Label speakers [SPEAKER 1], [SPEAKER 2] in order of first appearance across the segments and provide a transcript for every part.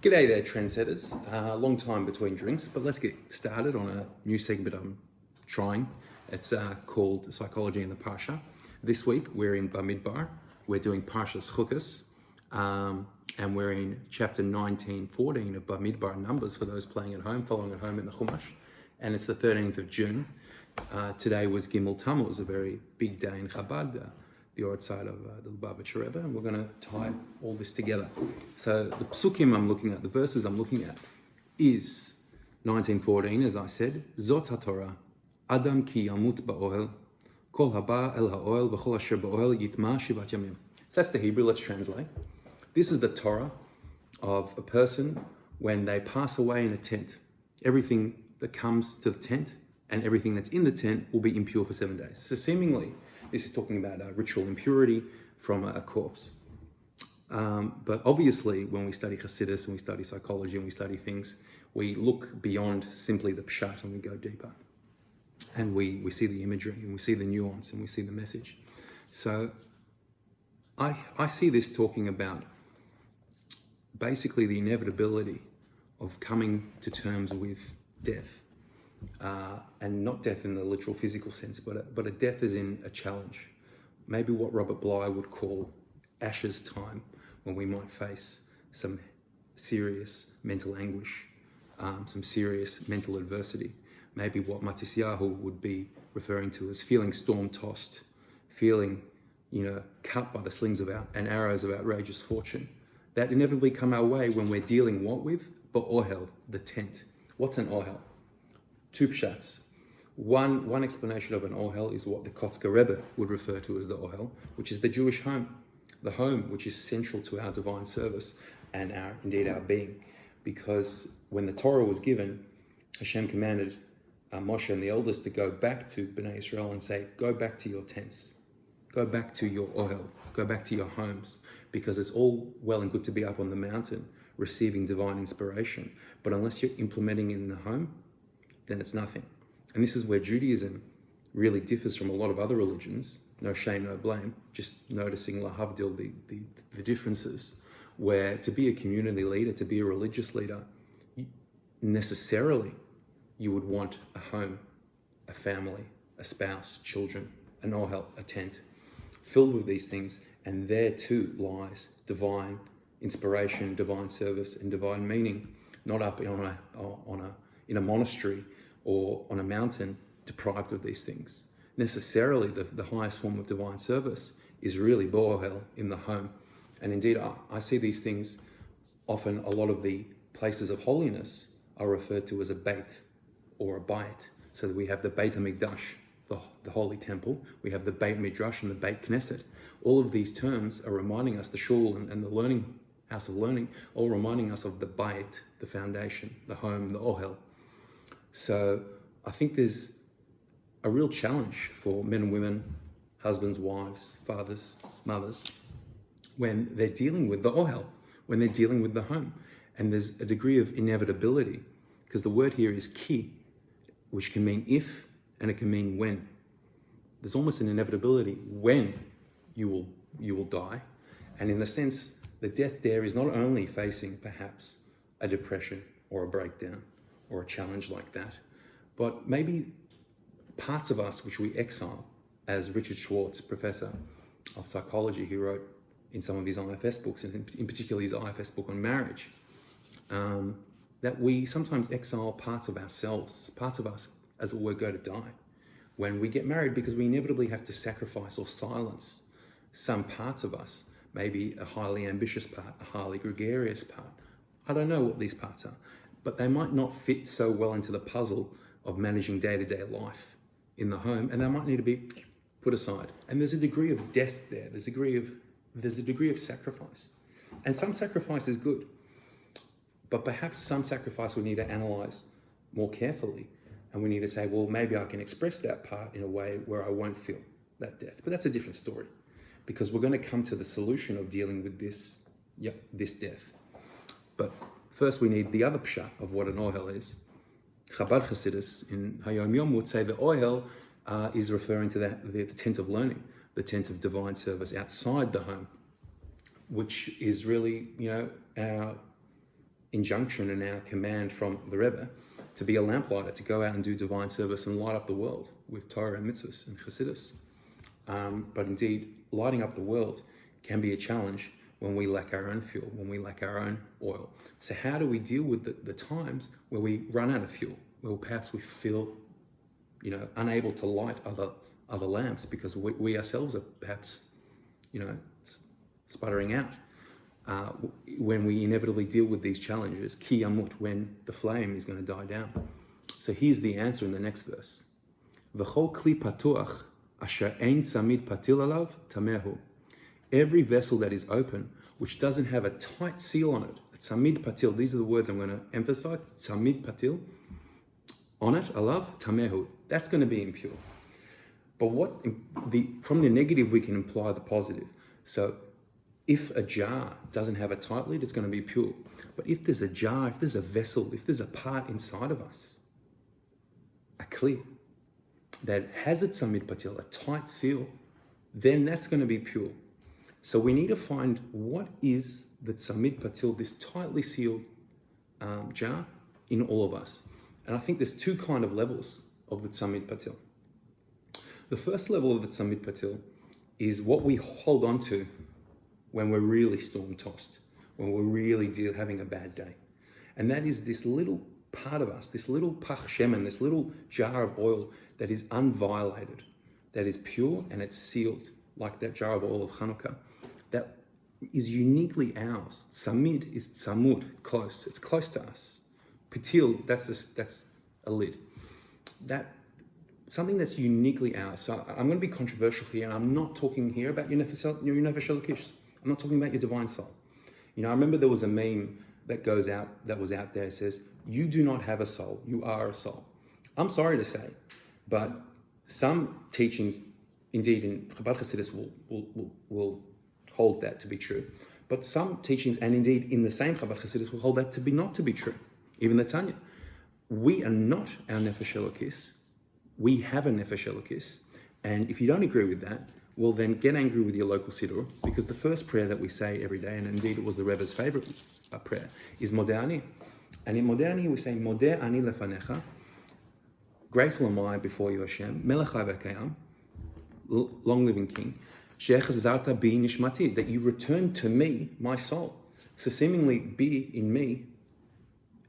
[SPEAKER 1] G'day there, trendsetters. Long time between drinks, but let's get started on a new segment I'm trying. It's called Psychology in the Parsha. This week we're in Bamidbar. We're doing Parsha Chukas, and we're in chapter 19-14 of Bamidbar, Numbers for those playing at home, following at home in the Chumash. And it's the 13th of June. Today was Gimel Tammuz, a very big day in Chabad, the outside of the Lubavitcher Rebbe, and we're going to tie all this together. So the psukim I'm looking at, the verses I'm looking at, is 19:14, as I said, Zot HaTorah, Adam ki yamut ba'ohel, kol haba el ha'ohel v'chol asher ba'ohel yitma shivat yamim. So that's the Hebrew, let's translate. This is the Torah of a person when they pass away in a tent. Everything that comes to the tent and everything that's in the tent will be impure for 7 days. So seemingly, this is talking about ritual impurity from a corpse. But obviously, when we study Chassidus and we study psychology and we study things, we look beyond simply the pshat and we go deeper. And we see the imagery and we see the nuance and we see the message. So I see this talking about basically the inevitability of coming to terms with death. And not death in the literal physical sense, but a death as in a challenge. Maybe what Robert Bly would call Ashes time, when we might face some serious mental anguish, some serious mental adversity. Maybe what Matisyahu would be referring to as feeling storm-tossed, feeling, cut by the slings and arrows of outrageous fortune. That inevitably come our way when we're dealing what with? Ba'ohel, the tent. What's an ohel? Two pshats. One explanation of an ohel is what the Kotzker Rebbe would refer to as the ohel, which is the Jewish home. The home which is central to our divine service and our being. Because when the Torah was given, Hashem commanded Moshe and the elders to go back to Bnei Israel and say, go back to your tents, go back to your ohel, go back to your homes, because it's all well and good to be up on the mountain receiving divine inspiration, but unless you're implementing it in the home, then it's nothing. And this is where Judaism really differs from a lot of other religions. No shame, no blame, just noticing lahavdil, the differences, where to be a community leader, to be a religious leader, necessarily you would want a home, a family, a spouse, children, an ohel, a tent, filled with these things, and there too lies divine inspiration, divine service, and divine meaning, not up in a monastery or on a mountain deprived of these things. Necessarily, the highest form of divine service is really bo'ohel, in the home. And indeed, I see these things, often a lot of the places of holiness are referred to as a beit or a bayit. So that we have the Beit HaMikdash, the holy temple, we have the Beit Midrash and the Beit Knesset. All of these terms are reminding us, the shul and the learning, house of learning, all reminding us of the bayit, the foundation, the home, the ohel. So I think there's a real challenge for men and women, husbands, wives, fathers, mothers, when they're dealing with the ohel, when they're dealing with the home. And there's a degree of inevitability, because the word here is ki, which can mean if, and it can mean when. There's almost an inevitability when you will die. And in the sense, the death there is not only facing perhaps a depression or a breakdown, or a challenge like that, but maybe parts of us which we exile, as Richard Schwartz, professor of psychology, who wrote in some of his IFS books, and in particular his IFS book on marriage, that we sometimes exile parts of ourselves, parts of us as we're going to die when we get married, because we inevitably have to sacrifice or silence some parts of us, maybe a highly ambitious part, a highly gregarious part. I don't know what these parts are, but they might not fit so well into the puzzle of managing day-to-day life in the home, and they might need to be put aside. And there's a degree of death there. There's a degree of sacrifice. And some sacrifice is good, but perhaps some sacrifice we need to analyze more carefully, and we need to say, well, maybe I can express that part in a way where I won't feel that death. But that's a different story, because we're going to come to the solution of dealing with this death. But first, we need the other pshat of what an ohel is. Chabad Chassidus in Hayom Yom would say the ohel is referring to the tent of learning, the tent of divine service outside the home, which is really, our injunction and our command from the Rebbe to be a lamplighter, to go out and do divine service and light up the world with Torah and mitzvahs and Chassidus. But indeed, lighting up the world can be a challenge when we lack our own fuel, when we lack our own oil. So how do we deal with the times where we run out of fuel, where perhaps we feel, unable to light other lamps because we ourselves are perhaps, sputtering out? When we inevitably deal with these challenges, ki yamut, when the flame is going to die down. So here's the answer in the next verse. V'chol kli patuach asher ein tzamid patil alav tamehu. Every vessel that is open, which doesn't have a tight seal on it, tzamid patil, these are the words I'm going to emphasize, tzamid patil, on it, alav tamehu, that's going to be impure. But from the negative we can imply the positive. So if a jar doesn't have a tight lid, it's going to be pure. But if there's a jar, if there's a vessel, if there's a part inside of us, a kli, that has its tzamid patil, a tight seal, then that's going to be pure. So we need to find what is the tzamid patil, this tightly sealed jar in all of us. And I think there's two kind of levels of the tzamid patil. The first level of the tzamid patil is what we hold on to when we're really storm-tossed, when we're really having a bad day. And that is this little part of us, this little pach shemen, this little jar of oil that is unviolated, that is pure and it's sealed, like that jar of oil of Hanukkah, that is uniquely ours. Tzamid is tzamud, close. It's close to us. Patil, that's a lid. Something that's uniquely ours. So I'm going to be controversial here, and I'm not talking here about your nefesh Elokish. I'm not talking about your divine soul. I remember there was a meme that was out there. It says, "You do not have a soul. You are a soul." I'm sorry to say, but some teachings, indeed in Chabad Chassidus, will hold that to be true. But some teachings, and indeed in the same Chabad Chassidus, will hold that to be not to be true. Even the Tanya. We are not our nefesh Elokish. We have a nefesh Elokish. And if you don't agree with that, well then get angry with your local siddur, because the first prayer that we say every day, and indeed it was the Rebbe's favorite prayer, is Modeh Ani. And in Modeh Ani we say, Modeh Ani lefanecha, grateful am I before you Hashem, Melech VeKayam, long living King, Shechazarta bi nishmati, that you return to me, my soul. So seemingly be in me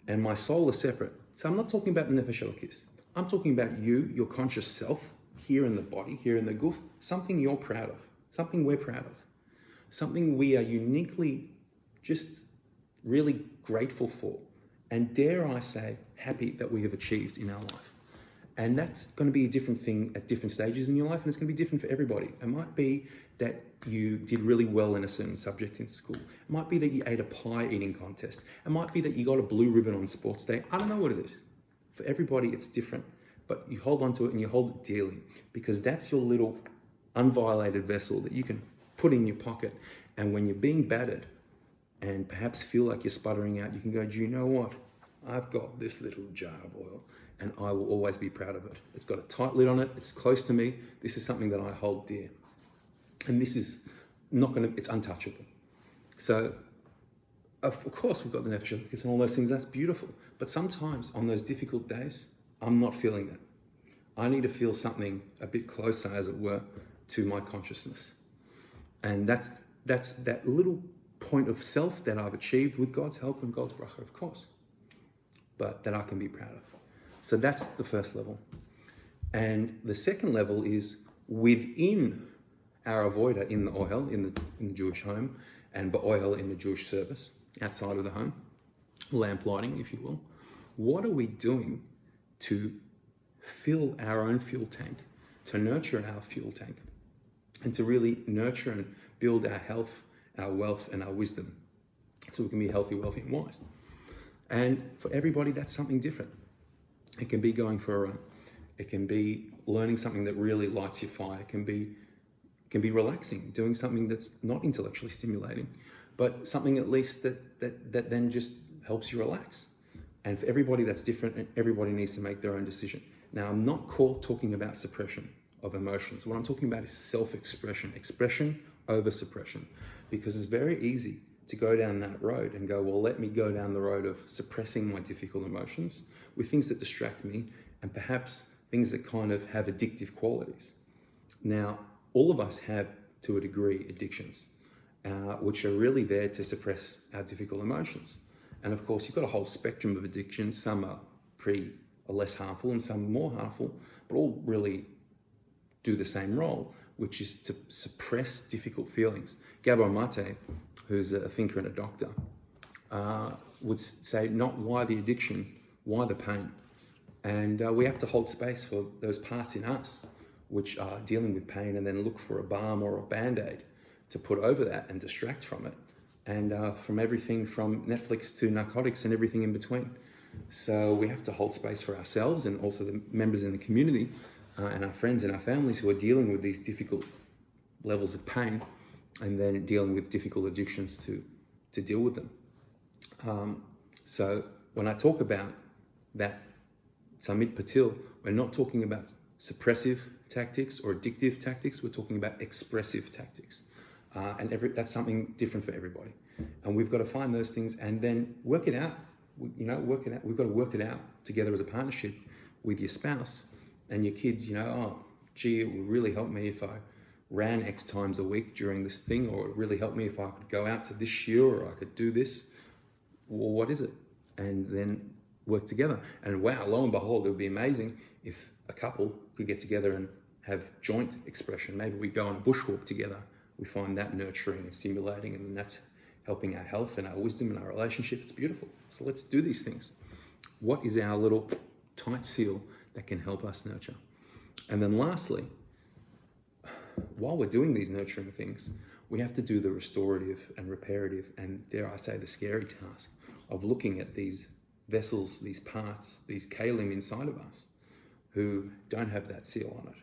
[SPEAKER 1] and my soul is separate. So I'm not talking about the nefesh Elokish. I'm talking about you, your conscious self, here in the body, here in the guf, something you're proud of, something we're proud of, something we are uniquely just really grateful for, and dare I say, happy that we have achieved in our life. And that's going to be a different thing at different stages in your life, and it's going to be different for everybody. It might be that you did really well in a certain subject in school. It might be that you ate a pie eating contest. It might be that you got a blue ribbon on sports day. I don't know what it is. For everybody, it's different. But you hold on to it and you hold it dearly, because that's your little unviolated vessel that you can put in your pocket. And when you're being battered and perhaps feel like you're sputtering out, you can go, do you know what? I've got this little jar of oil and I will always be proud of it. It's got a tight lid on it. It's close to me. This is something that I hold dear. And this is it's untouchable. So of course we've got the nefesh Elokish and all those things. That's beautiful. But sometimes on those difficult days, I'm not feeling that. I need to feel something a bit closer, as it were, to my consciousness. And that's that little point of self that I've achieved with God's help and God's bracha, of course, but that I can be proud of. So that's the first level. And the second level is within our avoider in the ohel, in the Jewish home, and ba'ohel in the Jewish service, outside of the home, lamp lighting, if you will. What are we doing to fill our own fuel tank, to nurture our fuel tank, and to really nurture and build our health, our wealth, and our wisdom, so we can be healthy, wealthy, and wise? And for everybody, that's something different. It can be going for a run. It can be learning something that really lights your fire. It can be relaxing, doing something that's not intellectually stimulating, but something at least that then just helps you relax. And for everybody, that's different, and everybody needs to make their own decision. Now, I'm not talking about suppression of emotions. What I'm talking about is self-expression, expression over suppression, because it's very easy to go down that road and go, well, let me go down the road of suppressing my difficult emotions with things that distract me and perhaps things that kind of have addictive qualities. Now, all of us have, to a degree, addictions, which are really there to suppress our difficult emotions. And of course, you've got a whole spectrum of addictions. Some are less harmful and some more harmful, but all really do the same role, which is to suppress difficult feelings. Gabor Mate, who's a thinker and a doctor, would say not why the addiction, why the pain? And we have to hold space for those parts in us which are dealing with pain, and then look for a balm or a band-aid to put over that and distract from it. And from everything from Netflix to narcotics and everything in between. So we have to hold space for ourselves and also the members in the community and our friends and our families who are dealing with these difficult levels of pain, and then dealing with difficult addictions to deal with them. So when I talk about that Samit Patil, we're not talking about suppressive tactics or addictive tactics, we're talking about expressive tactics. And that's something different for everybody. And we've got to find those things and then work it out. We've got to work it out together as a partnership with your spouse and your kids. Oh, gee, it would really help me if I ran X times a week during this thing, or it would really help me if I could go out to this shiur, or I could do this. Well, what is it? And then work together. And wow, lo and behold, it would be amazing if a couple could get together and have joint expression. Maybe we go on a bushwalk together. We find that nurturing and stimulating, and that's helping our health and our wisdom and our relationship. It's beautiful. So let's do these things. What is our little tight seal that can help us nurture? And then lastly, while we're doing these nurturing things, we have to do the restorative and reparative, and dare I say, the scary task of looking at these vessels, these parts, these kalim inside of us who don't have that seal on it,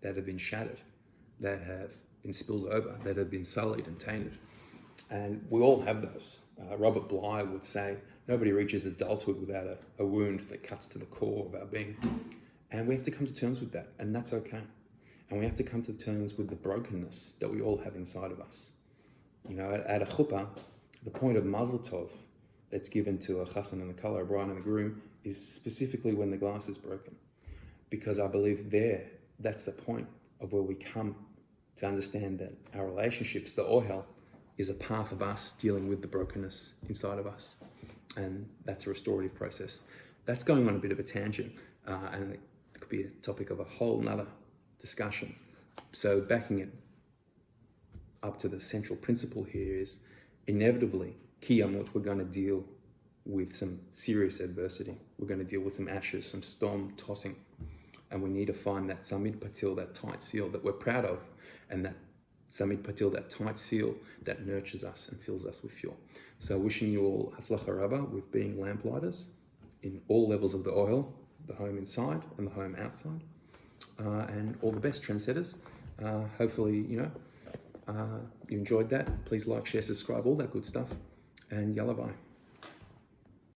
[SPEAKER 1] that have been shattered, that have been spilled over, that have been sullied and tainted. And we all have those. Robert Bly would say, nobody reaches adulthood without a wound that cuts to the core of our being. And we have to come to terms with that, and that's okay. And we have to come to terms with the brokenness that we all have inside of us. At a chuppah, the point of mazel tov that's given to a chassan and the color, a bride and a groom, is specifically when the glass is broken. Because I believe that's the point of where we come to understand that our relationships, the ohel, is a path of us dealing with the brokenness inside of us. And that's a restorative process. That's going on a bit of a tangent, and it could be a topic of a whole nother discussion. So backing it up to the central principle here is inevitably, kiyamut, we're going to deal with some serious adversity. We're going to deal with some ashes, some storm tossing. And we need to find that Samit Patil, that tight seal that we're proud of, and that Samit Patil, that tight seal that nurtures us and fills us with fuel. So wishing you all Hatzlacha Rabba with being lamplighters in all levels of the oil, the home inside and the home outside. And all the best, trendsetters. Hopefully, you enjoyed that. Please like, share, subscribe, all that good stuff. And yalla bye.